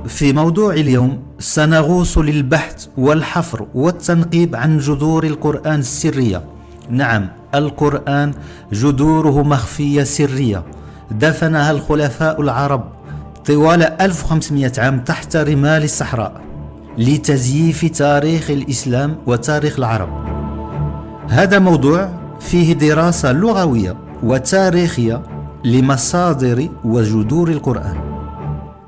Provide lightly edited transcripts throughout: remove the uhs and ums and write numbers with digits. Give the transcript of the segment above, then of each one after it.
في موضوع اليوم سنغوص للبحث والحفر والتنقيب عن جذور القرآن السرية. نعم، القرآن جذوره مخفية سرية دفنها الخلفاء العرب طوال 1500 عام تحت رمال الصحراء لتزييف تاريخ الإسلام وتاريخ العرب. هذا موضوع فيه دراسة لغوية وتاريخية لمصادر وجذور القرآن.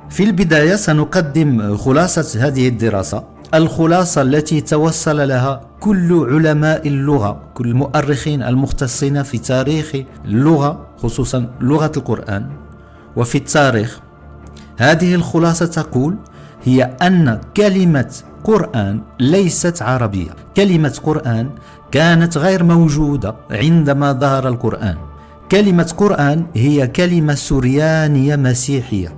في البداية سنقدم خلاصة هذه الدراسة، الخلاصة التي توصل لها كل علماء اللغة، كل المؤرخين المختصين في تاريخ اللغة، خصوصا لغة القرآن وفي التاريخ. هذه الخلاصة تقول هي أن كلمة قرآن ليست عربية. كلمة قرآن كانت غير موجودة عندما ظهر القرآن. كلمة قرآن هي كلمة سريانية مسيحية،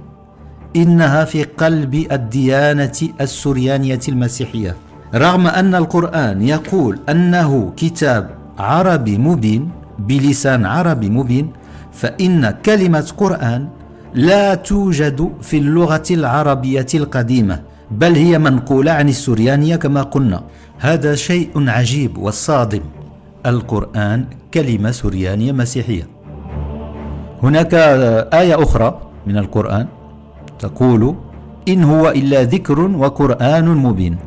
إنها في قلب الديانة السريانية المسيحية. رغم أن القرآن يقول أنه كتاب عربي مبين بلسان عربي مبين، فإن كلمة قرآن لا توجد في اللغة العربية القديمة، بل هي منقولة عن السريانية كما قلنا. هذا شيء عجيب وصادم، القرآن كلمة سريانية مسيحية. هناك آية أخرى من القرآن تقول إن هو إلا ذكر وقرآن مبين.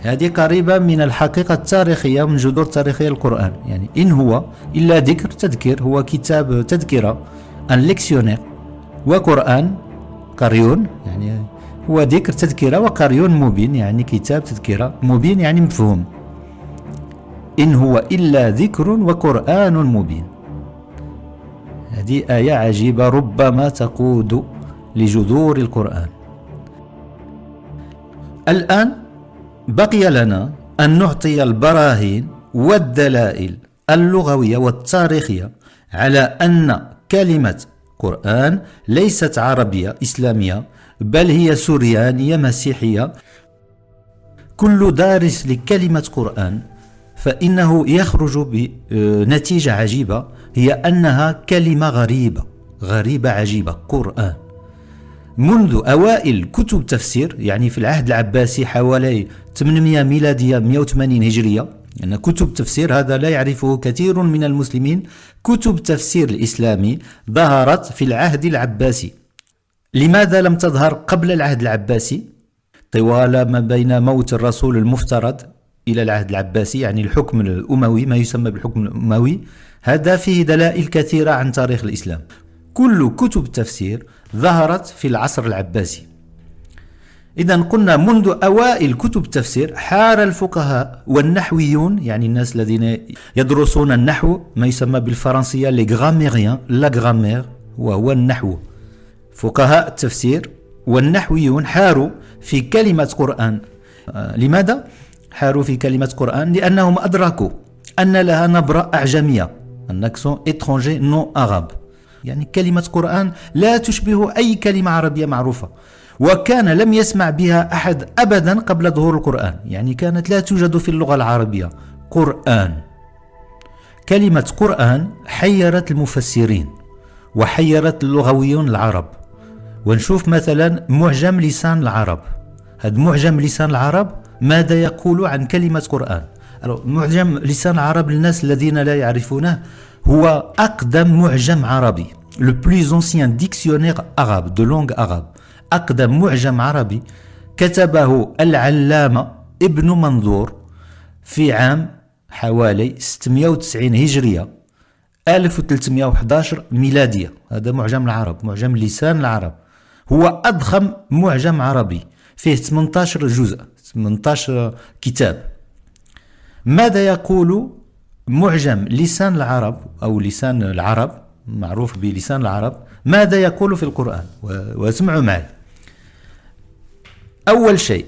هذه قريبة من الحقيقة التاريخية، من جذور تاريخية القرآن. يعني إن هو إلا ذكر، تذكير، هو كتاب تذكرة، ان ليكسيونير، وقرآن قريون، يعني هو ذكر تذكرة، وقريون مبين، يعني كتاب تذكرة مبين، يعني مفهوم. إن هو إلا ذكر وقرآن مبين. هذه آية عجيبة ربما تقود لجذور القرآن. الآن بقي لنا أن نعطي البراهين والدلائل اللغوية والتاريخية على أن كلمة قرآن ليست عربية إسلامية، بل هي سريانية مسيحية. كل دارس لكلمة قرآن فإنه يخرج بنتيجة عجيبة، هي أنها كلمة غريبة عجيبة. قرآن منذ أوائل كتب تفسير، يعني في العهد العباسي حوالي 800 ميلادية 180 هجرية، أن كتب تفسير هذا لا يعرفه كثير من المسلمين. كتب تفسير الإسلامي ظهرت في العهد العباسي. لماذا لم تظهر قبل العهد العباسي؟ طوال ما بين موت الرسول المفترض إلى العهد العباسي، يعني الحكم الأموي، ما يسمى بالحكم الأموي، هذا فيه دلائل كثيرة عن تاريخ الإسلام. كل كتب التفسير ظهرت في العصر العباسي. إذن قلنا منذ أوائل كتب التفسير حار الفقهاء والنحويون، يعني الناس الذين يدرسون النحو، ما يسمى بالفرنسية لي غراميريان، لا غرامير وهو النحو. فقهاء التفسير والنحويون حاروا في كلمة قرآن. لماذا حاروا في كلمة قرآن؟ لأنهم أدركوا أن لها نبرة أعجمية، un accent étranger non arabe. يعني كلمة قرآن لا تشبه أي كلمة عربية معروفة، وكان لم يسمع بها أحد أبدا قبل ظهور القرآن، يعني كانت لا توجد في اللغة العربية. قرآن، كلمة قرآن حيرت المفسرين وحيرت اللغويون العرب. ونشوف مثلا معجم لسان العرب. هذا معجم لسان العرب ماذا يقول عن كلمة قرآن؟ معجم لسان العرب للناس الذين لا يعرفونه هو أقدم معجم عربي، le plus ancien dictionnaire arabe de langue arabe. أقدم معجم عربي كتبه العلامة ابن منظور في عام حوالي 690 هجرية 1311 ميلادية. هذا معجم العرب، معجم لسان العرب، هو أضخم معجم عربي، فيه 18 جزء، 18 كتاب. ماذا يقول معجم لسان العرب أو لسان العرب، معروف بلسان العرب، ماذا يقول في القرآن؟ واسمعوا معي. أول شيء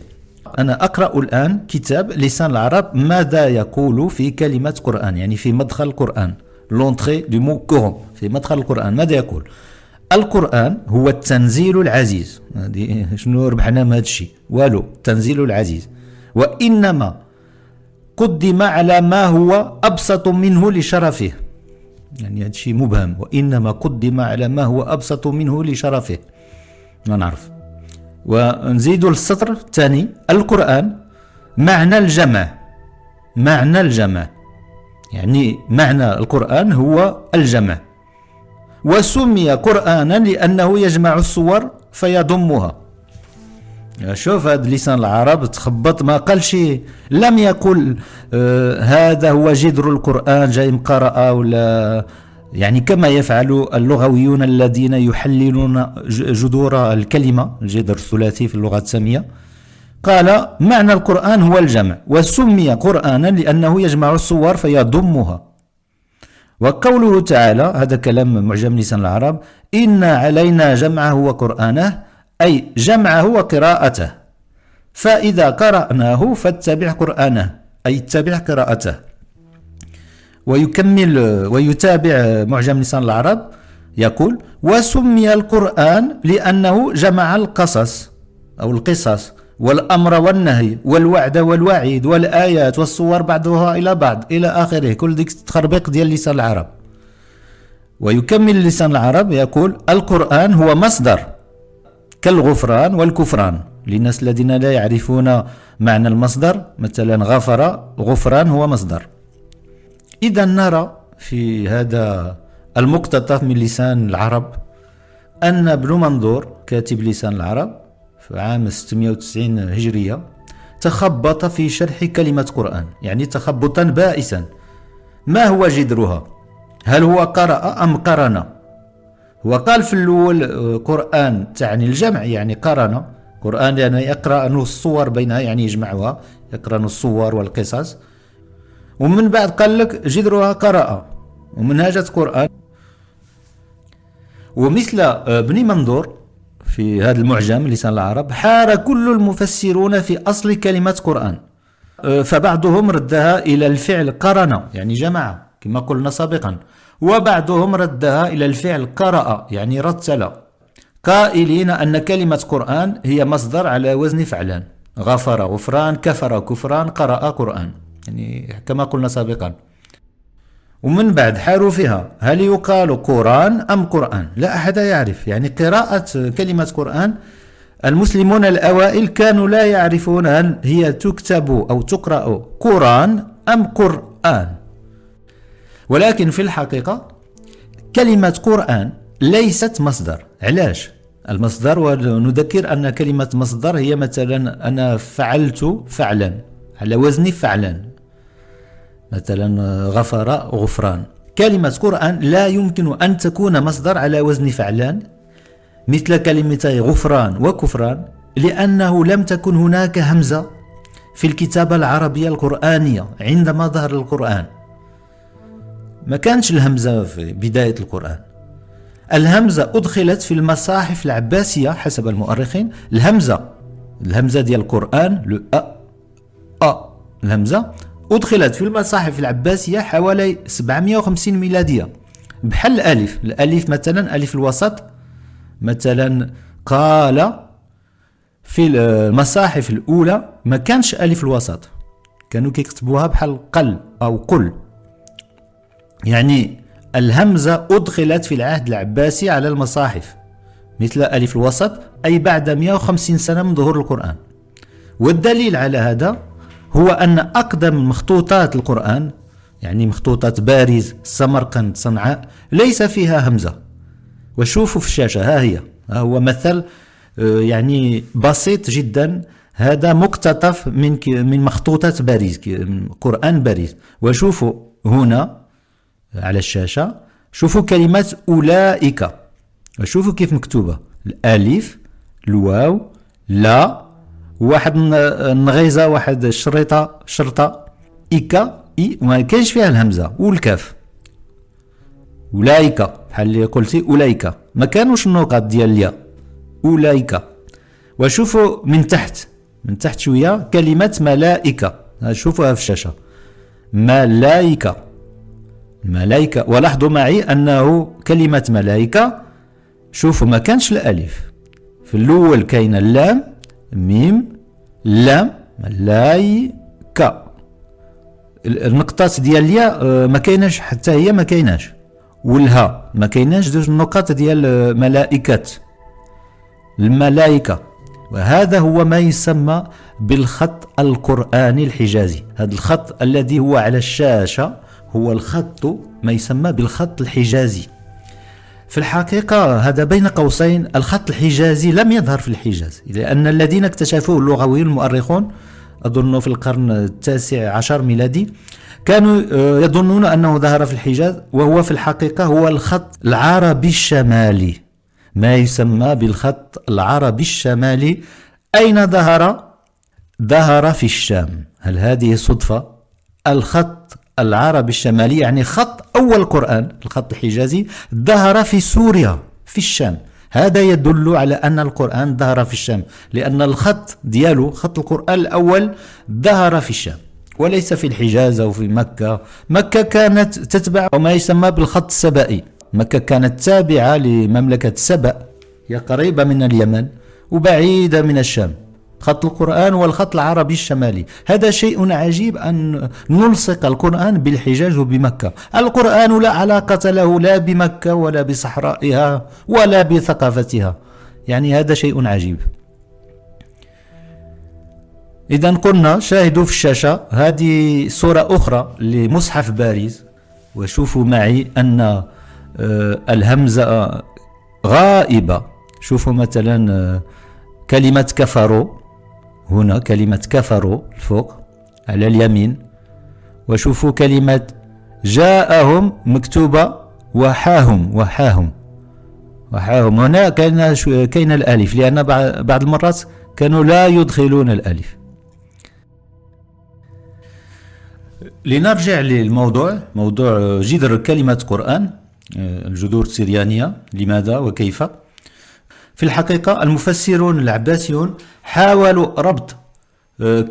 أنا أقرأ الآن كتاب لسان العرب ماذا يقول في كلمة قرآن، يعني في مدخل القرآن، l'entrée du mot Coran، في مدخل القرآن. ماذا يقول؟ القرآن هو التنزيل العزيز. شنو ربحنا من هذا الشيء؟ والو، التنزيل العزيز. وإنما قدم على ما هو أبسط منه لشرفه، يعني هذا الشيء مبهم. وإنما قدم على ما هو أبسط منه لشرفه، ما نعرف. ونزيد السطر الثاني: القرآن معنى الجمع. معنى الجمع يعني معنى القرآن هو الجمع. وسمي قرآنا لأنه يجمع الصور فيضمها. شوف هذا لسان العرب تخبط، ما قال شيء، لم يقل هذا هو جذر القرآن جاي مقرأة، ولا يعني كما يفعل اللغويون الذين يحللون جذور الكلمة، الجذر الثلاثي في اللغة السامية. قال معنى القرآن هو الجمع، وسمي قرآنا لأنه يجمع الصور فيضمها. وقوله تعالى، هذا كلام معجم لسان العرب: إن علينا جمعه وقرآنه، أي جمعه وقراءته، فإذا قرأناه فاتبع قرآنه، أي اتبع قراءته. ويكمل ويتابع معجم لسان العرب يقول: وسمي القرآن لأنه جمع القصص أو القصص والأمر والنهي والوعد والوعيد والآيات والصور بعضها إلى بعض إلى آخره، كل ديك تخربيق ديال لسان العرب. ويكمل لسان العرب يقول: القرآن هو مصدر كالغفران والكفران. للناس الذين لا يعرفون معنى المصدر، مثلا غفر، غفران هو مصدر. إذا نرى في هذا المقتطف من لسان العرب أن ابن منظور كاتب لسان العرب في عام 690 هجرية تخبط في شرح كلمة قرآن، يعني تخبطا بائسا. ما هو جذرها؟ هل هو قرأ أم قرن؟ وقال في الأول قرآن تعني الجمع، يعني قرن قرآن لأنه يقرأ الصور بينها، يعني يجمعها، يقرأ الصور والقصص. ومن بعد قال لك جذرها قرأ، ومنها جت قرآن. ومثل ابن منظور في هذا المعجم لسان العرب حار كل المفسرون في أصل كلمة قرآن، فبعضهم ردها إلى الفعل قرن يعني جمع كما قلنا سابقا، وبعضهم ردها إلى الفعل قرأ يعني رتل، قائلين أن كلمة قرآن هي مصدر على وزن فعلان: غفر غفران، كفر كفران، قرأ قرآن، يعني كما قلنا سابقا. ومن بعد حاروا فيها: هل يقال قرآن أم قرآن؟ لا أحد يعرف. يعني قراءة كلمة قرآن المسلمون الأوائل كانوا لا يعرفون هل هي تكتب أو تقرأ قرآن أم قرآن. ولكن في الحقيقة كلمة قرآن ليست مصدر. علاش؟ المصدر، ونذكر أن كلمة مصدر هي مثلا أنا فعلت فعلا على وزن فعلا، مثلا غفر غفران. كلمة قرآن لا يمكن أن تكون مصدر على وزن فعلان مثل كلمتي غفران وكفران، لأنه لم تكن هناك همزة في الكتابة العربية القرآنية عندما ظهر القرآن. ما كانش الهمزة في بداية القرآن. الهمزة أدخلت في المصاحف العباسية حسب المؤرخين. الهمزة ديال القرآن الهمزة أدخلت في المصاحف العباسية حوالي 750 ميلادية، بحال الألف مثلا، ألف الوسط مثلا. قال في المصاحف الأولى ما كانش ألف الوسط، كانوا كيكتبوها بحال قل أو قل. يعني الهمزة أدخلت في العهد العباسي على المصاحف مثل ألف الوسط، أي بعد 150 سنة من ظهور القرآن. والدليل على هذا هو أن أقدم مخطوطات القرآن، يعني مخطوطات باريس، سمرقند، صنعاء، ليس فيها همزة. وشوفوا في الشاشة، ها هو مثل يعني بسيط جدا. هذا مقتطف من مخطوطات باريس، قرآن باريس. وشوفوا هنا على الشاشة، شوفوا كلمات أولئك، وشوفوا كيف مكتوبة: الألف، الواو، لا، واحد النغيزة، واحد الشريطة، شرطة، إيكا، إي، وما كاينش فيها الهمزة، والكاف. أولئك بحال اللي قلتي أولئك، ما كانوش النقط ديال الياء، أولئك. وشوفوا من تحت شوية كلمة ملائكة، شوفوها في الشاشة، ملائكة. ولاحظوا معي أنه كلمة ملائكة، شوفوا ما كانش الألف في الأول، كاين اللام، ميم، لام، ملائكة. النقطات ديال الياء ما كايناش، حتى هي ما كايناش، والها ما كايناش، زوج النقط ديال ملائكة، الملائكة. وهذا هو ما يسمى بالخط القرآني الحجازي. هذا الخط الذي هو على الشاشة هو الخط ما يسمى بالخط الحجازي. في الحقيقة هذا بين قوسين الخط الحجازي لم يظهر في الحجاز، لأن الذين اكتشفوه اللغويون المؤرخون أظن في القرن التاسع عشر ميلادي كانوا يظنون أنه ظهر في الحجاز، وهو في الحقيقة هو الخط العربي الشمالي، ما يسمى بالخط العربي الشمالي. أين ظهر؟ ظهر في الشام. هل هذه صدفة؟ الخط العربي الشمالي يعني خط أول قرآن الخط الحجازي ظهر في سوريا في الشام. هذا يدل على أن القرآن ظهر في الشام، لأن الخط ديالو خط القرآن الأول ظهر في الشام وليس في الحجاز أو في مكة. مكة كانت تتبع ما يسمى بالخط السبائي. مكة كانت تابعة لمملكة سبأ، هي قريبة من اليمن وبعيدة من الشام. خط القرآن والخط العربي الشمالي، هذا شيء عجيب أن نلصق القرآن بالحجاز وبمكة. القرآن لا علاقة له لا بمكة ولا بصحرائها ولا بثقافتها، يعني هذا شيء عجيب. إذا قلنا شاهدوا في الشاشة هذه صورة أخرى لمصحف باريس، وشوفوا معي أن الهمزة غائبة. شوفوا مثلا كلمة كفروا، هنا كلمة كفروا الفوق على اليمين، وشوفوا كلمة جاءهم مكتوبة وحاهم وحاهم وحاهم. هنا كاين الألف، لأن بعض المرات كانوا لا يدخلون الألف. لنرجع للموضوع، موضوع جذر كلمة قرآن، الجذور السريانية لماذا وكيف. في الحقيقة المفسرون العباسيون حاولوا ربط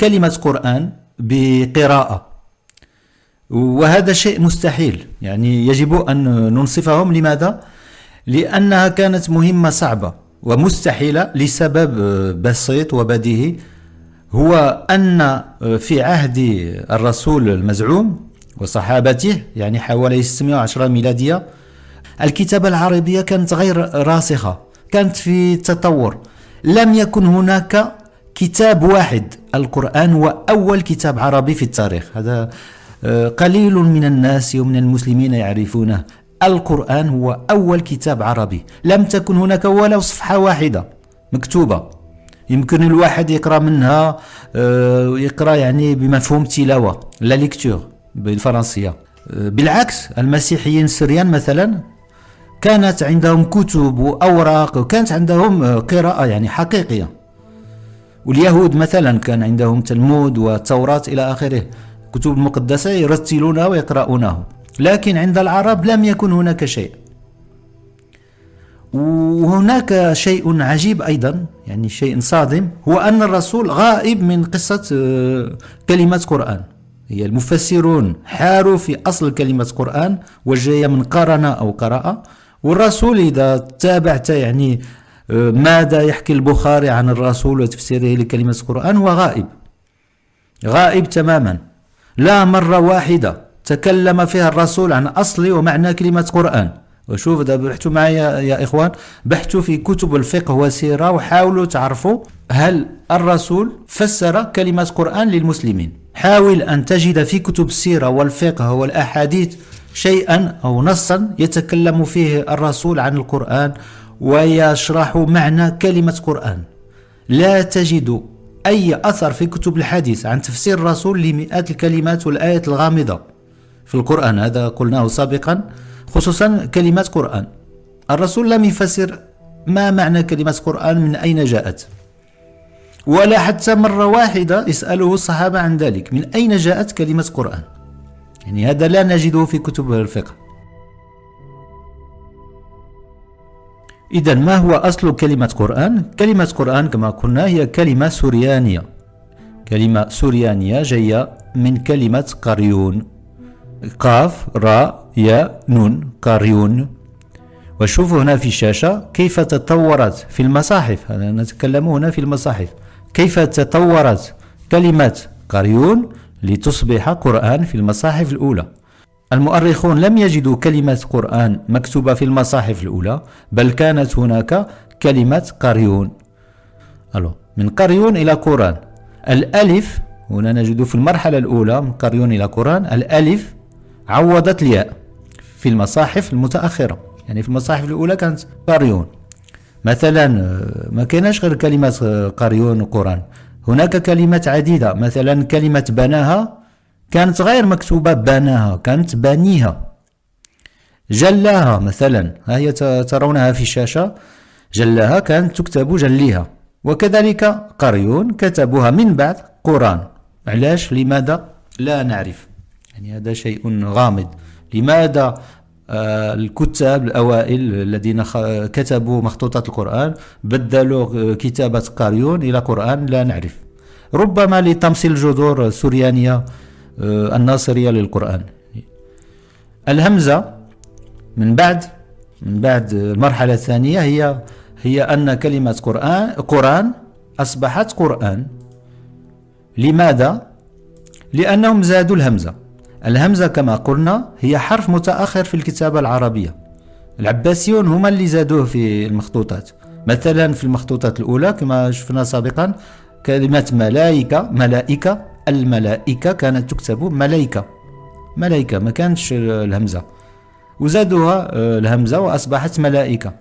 كلمة قرآن بقراءة، وهذا شيء مستحيل، يعني يجب أن ننصفهم. لماذا؟ لأنها كانت مهمة صعبة ومستحيلة لسبب بسيط وبديهي، هو أن في عهد الرسول المزعوم وصحابته، يعني حوالي 610 ميلادية، الكتابة العربية كانت غير راسخة، كانت في تطور. لم يكن هناك كتاب واحد. القرآن هو أول كتاب عربي في التاريخ، هذا قليل من الناس ومن المسلمين يعرفونه. القرآن هو أول كتاب عربي، لم تكن هناك ولو صفحة واحدة مكتوبة يمكن الواحد يقرأ منها، يقرأ يعني بمفهوم تلاوة لا ليكتور بالفرنسية. بالعكس المسيحيين السريان مثلا كانت عندهم كتب وأوراق، وكانت عندهم قراءة يعني حقيقية. واليهود مثلا كان عندهم تلمود وتوراة إلى آخره، كتب المقدسة يرتلونها ويقرؤونها. لكن عند العرب لم يكن هناك شيء. وهناك شيء عجيب أيضا، يعني شيء صادم، هو أن الرسول غائب من قصة كلمة قرآن. هي المفسرون حاروا في أصل كلمة قرآن وجاية من قرن أو قراءة، والرسول إذا تابعت يعني ماذا يحكي البخاري عن الرسول وتفسيره لكلمة قرآن، هو غائب تماما. لا مرة واحدة تكلم فيها الرسول عن أصل ومعنى كلمة قرآن. وشوف ده، بحثوا معايا يا إخوان، بحثوا في كتب الفقه والسيرة وحاولوا تعرفوا هل الرسول فسر كلمة قرآن للمسلمين. حاول أن تجد في كتب السيرة والفقه والأحاديث شيئا أو نصا يتكلم فيه الرسول عن القرآن ويشرح معنى كلمة قرآن. لا تجد أي أثر في كتب الحديث عن تفسير الرسول لمئات الكلمات والآيات الغامضة في القرآن، هذا قلناه سابقا، خصوصا كلمات قرآن. الرسول لم يفسر ما معنى كلمة قرآن، من أين جاءت، ولا حتى مرة واحدة يسأله الصحابة عن ذلك، من أين جاءت كلمة قرآن. يعني هذا لا نجده في كتب الفقه. إذا ما هو أصل كلمة قرآن؟ كلمة قرآن كما قلنا هي كلمة سوريانية، كلمة سوريانية جاية من كلمة قريون، قاف راء ياء نون، قريون. وشوفوا هنا في الشاشة كيف تطورت في المصاحف، هذا نتكلم هنا في المصاحف، كيف تطورت كلمة قريون لتصبح قرآن في المصاحف الأولى. المؤرخون لم يجدوا كلمة قرآن مكتوبة في المصاحف الأولى، بل كانت هناك كلمة قريون. من قريون إلى قرآن. الألف هنا نجد في المرحلة الأولى من قريون إلى قرآن الألف عوضت الياء في المصاحف المتأخرة. يعني في المصاحف الأولى كانت قريون، مثلا ما كانش غير كلمة قريون وقرآن، هناك كلمات عديدة. مثلا كلمة بناها كانت غير مكتوبة بناها، كانت بنيها. جلاها مثلا، ها هي ترونها في الشاشة، جلاها كانت تكتب جليها. وكذلك قريون كتبوها من بعد قرآن. علاش؟ لماذا؟ لا نعرف، يعني هذا شيء غامض. لماذا الكتاب الأوائل الذين كتبوا مخطوطات القرآن بدلوا كتابة قريون إلى قرآن؟ لا نعرف. ربما لتمثيل الجذور السريانية الناصرية للقرآن. الهمزة من بعد المرحلة الثانية هي أن كلمة قرآن أصبحت قرآن. لماذا؟ لأنهم زادوا الهمزة. الهمزة كما قلنا هي حرف متأخر في الكتابة العربية. العباسيون هما اللي زادوه في المخطوطات. مثلا في المخطوطات الأولى كما شفنا سابقا كلمة ملائكة، الملائكة كانت تكتب ملائكة، ما كانتش الهمزة، وزادوها الهمزة وأصبحت ملائكة.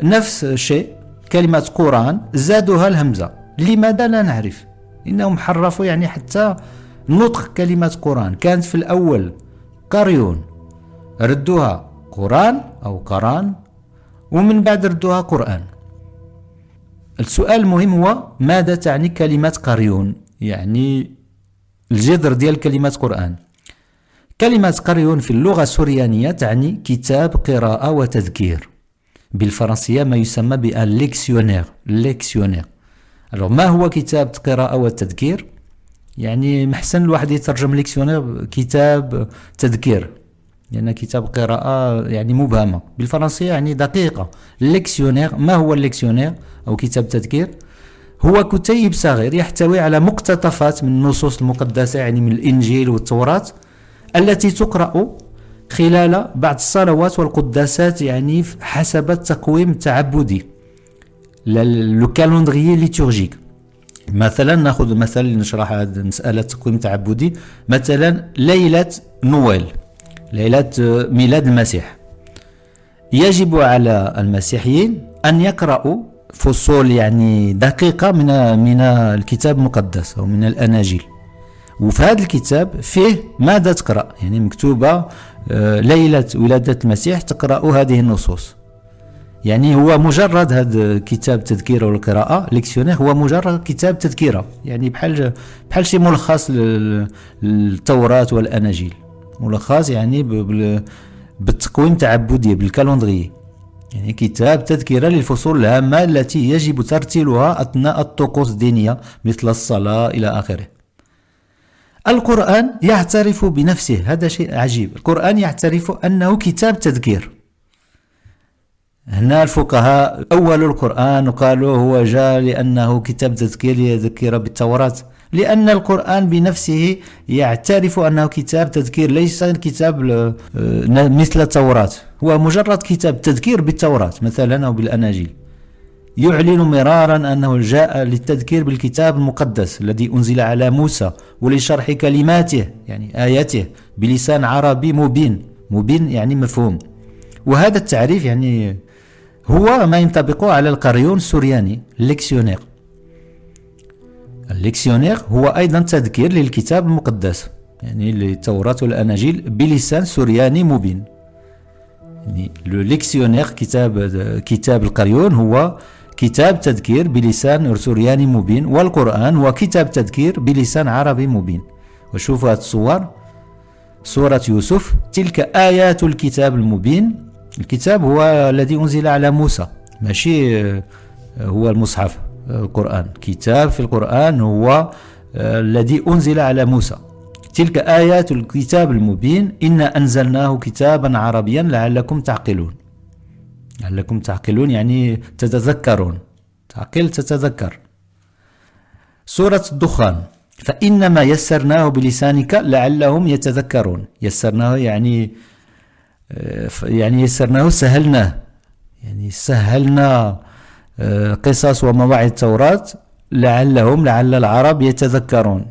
نفس الشيء كلمة قرآن زادوها الهمزة. لماذا؟ لا نعرف. إنهم حرفوا يعني حتى نطق كلمة قرآن. كانت في الأول قريون، ردوها قرآن أو قرآن، ومن بعد ردوها قرآن. السؤال المهم هو ماذا تعني كلمة قريون؟ يعني الجذر ديال كلمة قرآن. كلمة قريون في اللغة السريانية تعني كتاب قراءة وتذكير، بالفرنسية ما يسمى بالليكسيونير. ما هو كتاب قراءة والتذكير؟ يعني محسن الواحد يترجم ليكسيونير كتاب تذكير، لأن كتاب قراءة يعني مبهمة، بالفرنسية يعني دقيقة. الليكسيونير، ما هو الليكسيونير أو كتاب تذكير؟ هو كتيب صغير يحتوي على مقتطفات من النصوص المقدسة، يعني من الإنجيل والتوراة، التي تقرأ خلال بعض الصلوات والقداسات، يعني حسب التقويم التعبدي، لو كالندريي ليتورجيك. مثلا ناخذ مثال نشرح هذه المسألة التقويم التعبدي. مثلا ليلة نويل، ليلة ميلاد المسيح، يجب على المسيحيين أن يقرأوا فصول يعني دقيقة من الكتاب المقدس أو من الأناجيل. وفي هذا الكتاب فيه ماذا تقرأ، يعني مكتوبة ليلة ولادة المسيح تقرأ هذه النصوص. يعني هو مجرد هذا كتاب تذكير والقراءة ليكسيونير، هو مجرد كتاب تذكيره، يعني بحال شي ملخص للتوراة والأناجيل، ملخص يعني بالتقويم التعبدي بالكالندري، يعني كتاب تذكرة للفصول الهامة التي يجب ترتيلها أثناء الطقوس الدينية مثل الصلاة إلى آخره. القرآن يعترف بنفسه، هذا شيء عجيب. القرآن يعترف أنه كتاب تذكير. هنا الفقهاء أولوا القرآن وقالوا هو جاء لأنه كتاب تذكير يذكر بالتوراة، لأن القرآن بنفسه يعترف أنه كتاب تذكير، ليس كتاب مثل التوراة، هو مجرد كتاب تذكير بالتوراة مثلا أو بالأناجيل. يعلن مرارا أنه جاء للتذكير بالكتاب المقدس الذي أنزل على موسى ولشرح كلماته يعني آياته بلسان عربي مبين يعني مفهوم. وهذا التعريف يعني هو ما ينطبق على القريون السرياني الليكسيونير. الليكسيونير هو أيضا تذكير للكتاب المقدس يعني للتوراة والأناجيل بلسان سرياني مبين. يعني الليكسيونير كتاب القريون هو كتاب تذكير بلسان سرياني مبين، والقرآن هو كتاب تذكير بلسان عربي مبين. وشوفوا هذه الصور، سورة يوسف تلك آيات الكتاب المبين. الكتاب هو الذي أنزل على موسى، ماشي هو المصحف القرآن. كتاب في القرآن هو الذي أنزل على موسى. تلك آيات الكتاب المبين إنا أنزلناه كتابا عربيا لعلكم تعقلون يعني تتذكرون، تعقل تتذكر. سورة الدخان فإنما يسرناه بلسانك لعلهم يتذكرون. يسرناه يعني يسرناه سهلناه، يعني سهلنا قصص ومواعظ التوراة لعل العرب يتذكرون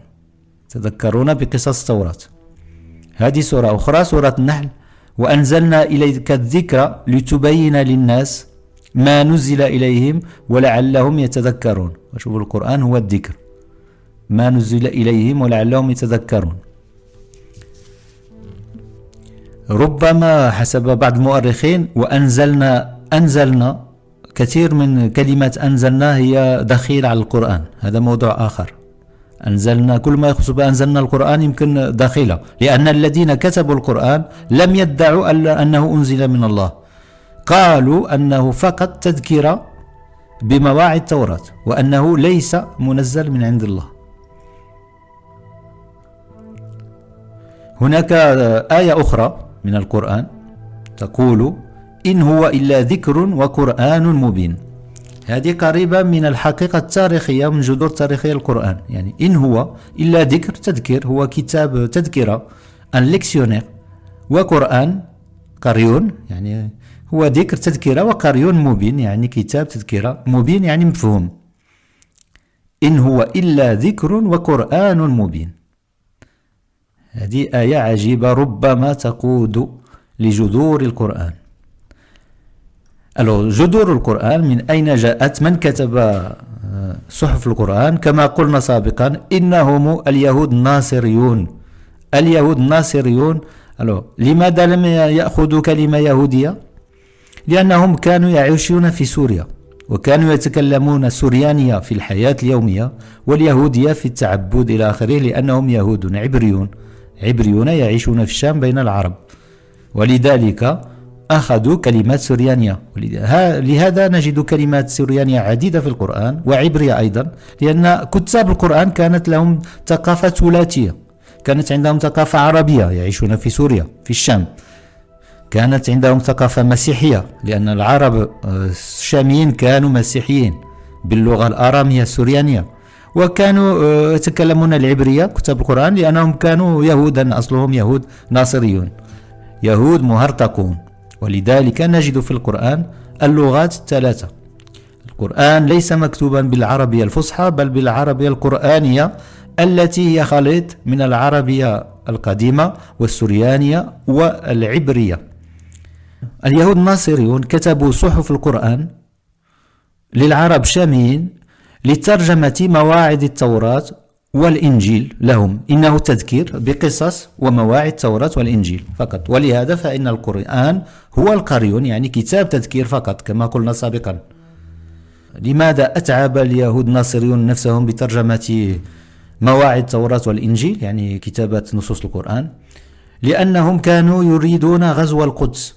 بقصص التوراة. هذه سورة أخرى سورة النحل: وأنزلنا إليك الذكر لتبين للناس ما نزل إليهم ولعلهم يتذكرون. وشوفوا القرآن هو الذكر، ما نزل إليهم ولعلهم يتذكرون. ربما حسب بعض المؤرخين أنزلنا كثير من كلمة أنزلنا هي دخيل على القرآن، هذا موضوع آخر. أنزلنا كل ما يخص بأنزلنا القرآن يمكن داخله، لأن الذين كتبوا القرآن لم يدعوا أنه أنزل من الله، قالوا أنه فقط تذكرة بمواعيد التوراة، وأنه ليس منزل من عند الله. هناك آية أخرى من القرآن تقول: إن هو إلا ذكر وقرآن مبين. هذه قريبة من الحقيقة التاريخية، من جذور تاريخية القرآن. يعني إن هو إلا ذكر، تذكير، هو كتاب تذكرة، ان ليكسيونير، وقرآن قريون، يعني هو ذكر تذكرة، وقريون مبين يعني كتاب تذكرة، مبين يعني مفهوم. إن هو إلا ذكر وقرآن مبين. هذه آية عجيبة ربما تقود لجذور القرآن. جذور القرآن من أين جاءت؟ من كتب صحف القرآن؟ كما قلنا سابقا إنهم اليهود الناصريون. اليهود الناصريون. لماذا لم يأخذوا كلمة يهودية؟ لأنهم كانوا يعيشون في سوريا، وكانوا يتكلمون السوريانية في الحياة اليومية واليهودية في التعبد إلى آخره، لأنهم يهود عبريون يعيشون في الشام بين العرب، ولذلك أخذوا كلمات سوريانية. لهذا نجد كلمات سوريانية عديدة في القرآن، وعبرية أيضا، لأن كتاب القرآن كانت لهم ثقافة ثلاثية، كانت عندهم ثقافة عربية يعيشون في سوريا في الشام، كانت عندهم ثقافة مسيحية، لأن العرب الشاميين كانوا مسيحيين باللغة الآرامية السوريانية، وكانوا يتكلمون العبرية كتاب القرآن، لأنهم كانوا يهودا، أصلهم يهود ناصريون، يهود مهرطقون. ولذلك نجد في القرآن اللغات الثلاثة. القرآن ليس مكتوبا بالعربية الفصحى، بل بالعربية القرآنية التي هي خليط من العربية القديمة والسريانية والعبرية. اليهود الناصريون كتبوا صحف القرآن للعرب الشاميين لترجمة مواعظ التوراة والإنجيل لهم، إنه تذكير بقصص ومواعظ التوراة والإنجيل فقط. ولهذا فإن القرآن هو القريون، يعني كتاب تذكير فقط كما قلنا سابقا. لماذا أتعب اليهود الناصريون نفسهم بترجمة مواعظ التوراة والإنجيل، يعني كتابة نصوص القرآن؟ لأنهم كانوا يريدون غزو القدس،